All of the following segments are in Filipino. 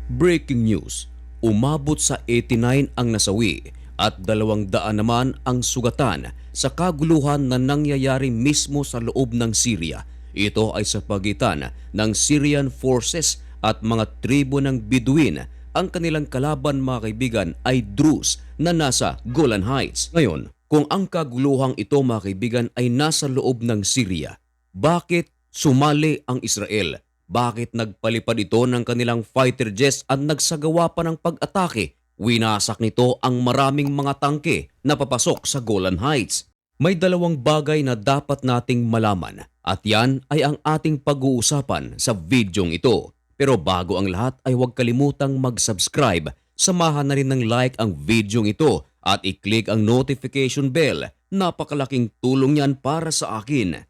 Breaking news, umabot sa 89 ang nasawi at 200 naman ang sugatan sa kaguluhan na nangyayari mismo sa loob ng Syria. Ito ay sa pagitan ng Syrian forces at mga tribo ng Bedouin. Ang kanilang kalaban, mga kaibigan, ay Druze na nasa Golan Heights. Ngayon, kung ang kaguluhang ito, mga kaibigan, ay nasa loob ng Syria, bakit sumali ang Israel? Bakit nagpalipad ito ng kanilang fighter jets at nagsagawa pa ng pag-atake? Winasak nito ang maraming mga tangke na papasok sa Golan Heights. May dalawang bagay na dapat nating malaman at yan ay ang ating pag-uusapan sa videong ito. Pero bago ang lahat ay huwag kalimutang mag-subscribe. Samahan na rin ng like ang videong ito at i-click ang notification bell. Napakalaking tulong yan para sa akin.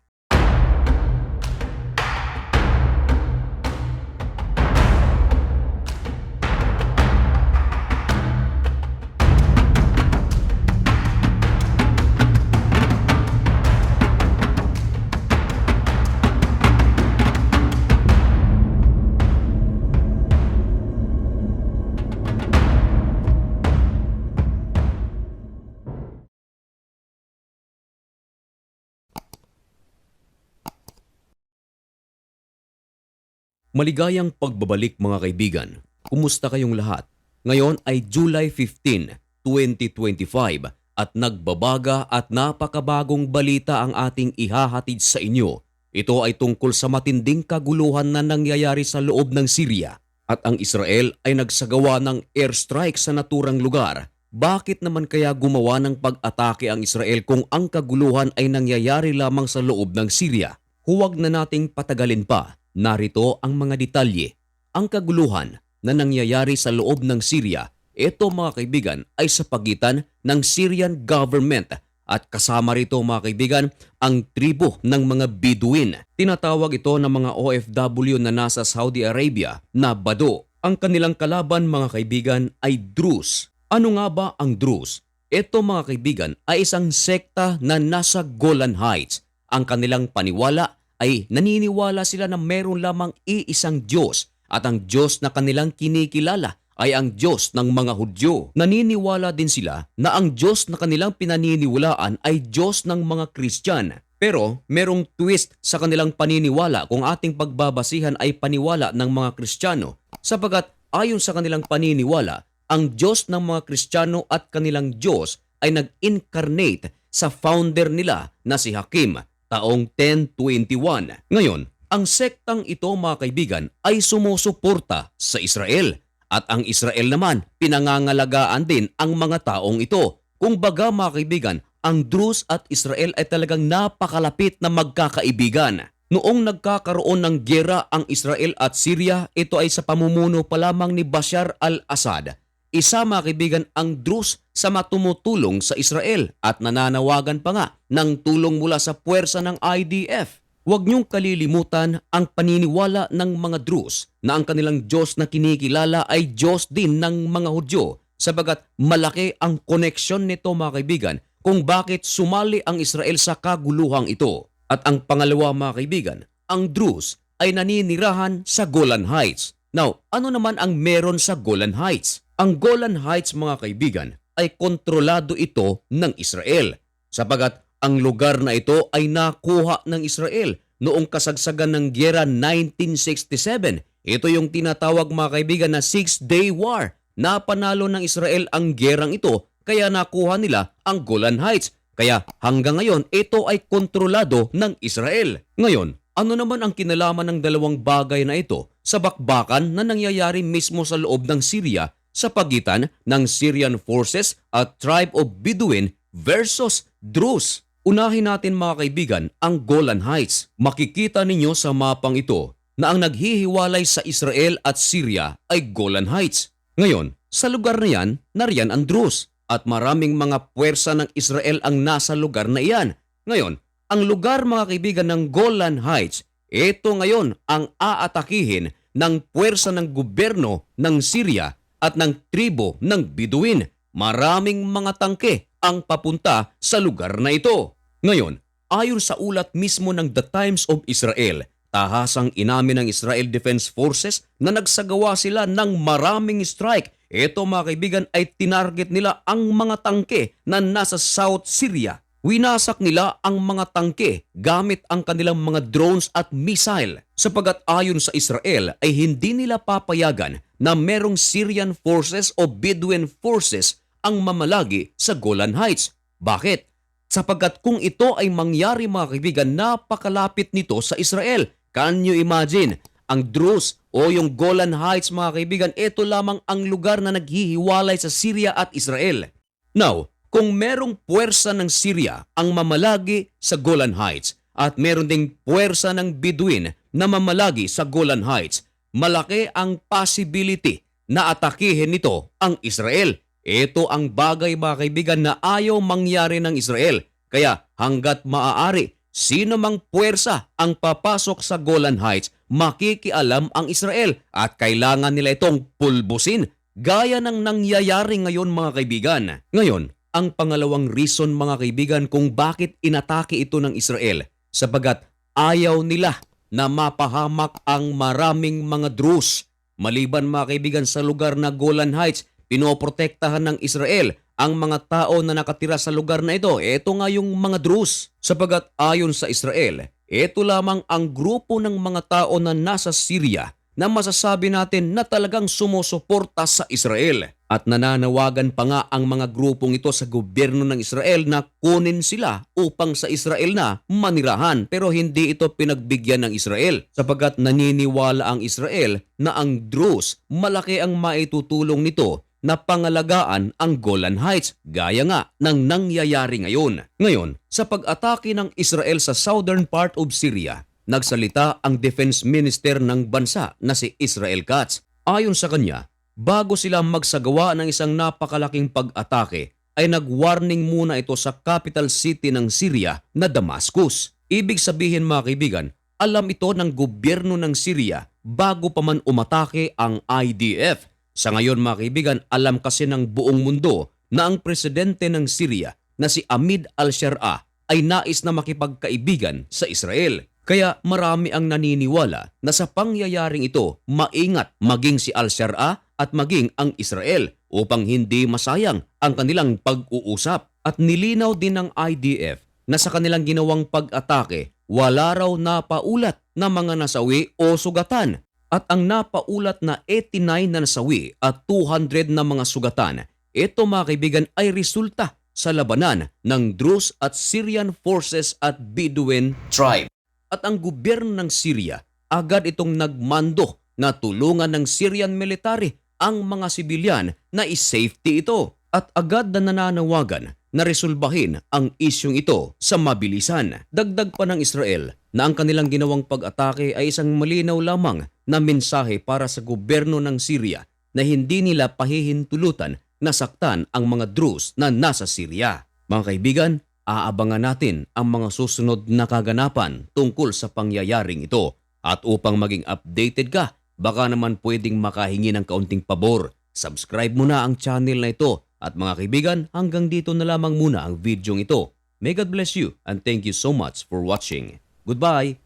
Maligayang pagbabalik, mga kaibigan. Kumusta kayong lahat? Ngayon ay July 15, 2025 at nagbabaga at napakabagong balita ang ating ihahatid sa inyo. Ito ay tungkol sa matinding kaguluhan na nangyayari sa loob ng Syria at ang Israel ay nagsagawa ng airstrike sa naturang lugar. Bakit naman kaya gumawa ng pag-atake ang Israel kung ang kaguluhan ay nangyayari lamang sa loob ng Syria? Huwag na nating patagalin pa. Narito ang mga detalye. Ang kaguluhan na nangyayari sa loob ng Syria, ito, mga kaibigan, ay sa pagitan ng Syrian government at kasama rito, mga kaibigan, ang tribo ng mga Bedouin. Tinatawag ito ng mga OFW na nasa Saudi Arabia na Bado. Ang kanilang kalaban, mga kaibigan, ay Druze. Ano nga ba ang Druze? Ito, mga kaibigan, ay isang sekta na nasa Golan Heights. Ang kanilang paniwala ay naniniwala sila na meron lamang iisang Diyos at ang Diyos na kanilang kinikilala ay ang Diyos ng mga Hudyo. Naniniwala din sila na ang Diyos na kanilang pinaniniwalaan ay Diyos ng mga Kristyan. Pero merong twist sa kanilang paniniwala kung ating pagbabasihan ay paniwala ng mga Kristiyano, sapagat ayon sa kanilang paniniwala, ang Diyos ng mga Kristiyano at kanilang Diyos ay nag-incarnate sa founder nila na si Hakim taong 1021. Ngayon, ang sektang ito, mga kaibigan, ay sumusuporta sa Israel at ang Israel naman pinangangalagaan din ang mga taong ito. Kung baga, mga kaibigan, ang Druze at Israel ay talagang napakalapit na magkakaibigan. Noong nagkakaroon ng giyera ang Israel at Syria, ito ay sa pamumuno pa lamang ni Bashar al-Assad. Isa, mga kaibigan, ang Druze sa matumutulong sa Israel at nananawagan pa nga ng tulong mula sa puwersa ng IDF. Huwag niyong kalilimutan ang paniniwala ng mga Druze na ang kanilang Diyos na kinikilala ay Diyos din ng mga Hudyo, sabagat malaki ang koneksyon nito, mga kaibigan, kung bakit sumali ang Israel sa kaguluhang ito. At ang pangalawa, mga kaibigan, ang Druze ay naninirahan sa Golan Heights. Now, ano naman ang meron sa Golan Heights? Ang Golan Heights, mga kaibigan, ay kontrolado ito ng Israel, sapagat ang lugar na ito ay nakuha ng Israel noong kasagsagan ng giyera 1967. Ito yung tinatawag, mga kaibigan, na Six-Day War. Napanalo ng Israel ang giyerang ito, kaya nakuha nila ang Golan Heights. Kaya hanggang ngayon, ito ay kontrolado ng Israel. Ngayon, ano naman ang kinalaman ng dalawang bagay na ito sa bakbakan na nangyayari mismo sa loob ng Syria sa pagitan ng Syrian forces at tribe of Bedouin versus Druze? Unahin natin, mga kaibigan, ang Golan Heights. Makikita ninyo sa mapang ito na ang naghihiwalay sa Israel at Syria ay Golan Heights. Ngayon, sa lugar na yan, nariyan ang Druze at maraming mga puwersa ng Israel ang nasa lugar na iyan. Ngayon, ang lugar, mga kaibigan, ng Golan Heights, ito ngayon ang aatakihin ng puwersa ng gobyerno ng Syria at ng tribo ng Bedouin. Maraming mga tangke ang papunta sa lugar na ito. Ngayon, ayon sa ulat mismo ng The Times of Israel, Tahasang inamin ng Israel Defense Forces na nagsagawa sila ng maraming strike. Ito mga kaibigan ay tinarget nila ang mga tangke na nasa South Syria. Winasak nila ang mga tangke gamit ang kanilang mga drones at missile sapagat ayon sa Israel ay hindi nila papayagan na merong Syrian forces o Bedouin forces ang mamalagi sa Golan Heights. Bakit? Sapagkat kung ito ay mangyari mga kaibigan, napakalapit nito sa Israel. Can you imagine? Ang Druze o yung Golan Heights mga kaibigan, ito lamang ang lugar na naghihiwalay sa Syria at Israel. Now, kung merong puwersa ng Syria ang mamalagi sa Golan Heights at meron ding puwersa ng Bedouin na mamalagi sa Golan Heights, malaki ang possibility na atakihin nito ang Israel. Ito ang bagay mga kaibigan na ayaw mangyari ng Israel. Kaya hanggat maaari, sino mang puwersa ang papasok sa Golan Heights, makikialam ang Israel at kailangan nila itong pulbusin gaya ng nangyayari ngayon mga kaibigan. Ngayon, ang pangalawang reason mga kaibigan kung bakit inatake ito ng Israel sapagat ayaw nila na mapahamak ang maraming mga Druze. Maliban mga kaibigan sa lugar na Golan Heights, pinoprotektahan ng Israel ang mga tao na nakatira sa lugar na ito. Ito nga yung mga Druze. Sapagat ayon sa Israel, ito lamang ang grupo ng mga tao na nasa Syria na masasabi natin na talagang sumusuporta sa Israel. At nananawagan pa nga ang mga grupong ito sa gobyerno ng Israel na kunin sila upang sa Israel na manirahan. Pero hindi ito pinagbigyan ng Israel sapagat naniniwala ang Israel na ang Druze malaki ang maitutulong nito na pangalagaan ang Golan Heights gaya nga ng nangyayari ngayon. Ngayon, sa pag-atake ng Israel sa southern part of Syria, nagsalita ang Defense Minister ng bansa na si Israel Katz. Ayon sa kanya, bago sila magsagawa ng isang napakalaking pag-atake, ay nag-warning muna ito sa capital city ng Syria na Damascus. Ibig sabihin mga kaibigan, alam ito ng gobyerno ng Syria bago pa man umatake ang IDF. Sa ngayon mga kaibigan, alam kasi ng buong mundo na ang presidente ng Syria na si Ahmed al-Sharaa ay nais na makipagkaibigan sa Israel. Kaya marami ang naniniwala na sa pangyayaring ito, maingat maging si al-Sharaa at maging ang Israel upang hindi masayang ang kanilang pag-uusap. At nilinaw din ng IDF na sa kanilang ginawang pag-atake, wala raw napaulat na mga nasawi o sugatan. At ang napaulat na 89 na nasawi at 200 na mga sugatan, ito mga kaibigan ay resulta sa labanan ng Druze at Syrian forces at Bedouin tribe. At ang gobyerno ng Syria agad itong nagmando na tulungan ng Syrian military ang mga sibilyan na i-safety ito. At agad na nananawagan na resolbahin ang isyong ito sa mabilisan. Dagdag pa ng Israel na ang kanilang ginawang pag-atake ay isang malinaw lamang na mensahe para sa gobyerno ng Syria na hindi nila pahihintulutan na saktan ang mga Druze na nasa Syria. Mga kaibigan, aabangan natin ang mga susunod na kaganapan tungkol sa pangyayaring ito. At upang maging updated ka, baka naman pwedeng makahingi ng kaunting pabor. Subscribe mo na ang channel na ito. At mga kaibigan, hanggang dito na lamang muna ang videong ito. May God bless you and thank you so much for watching. Goodbye!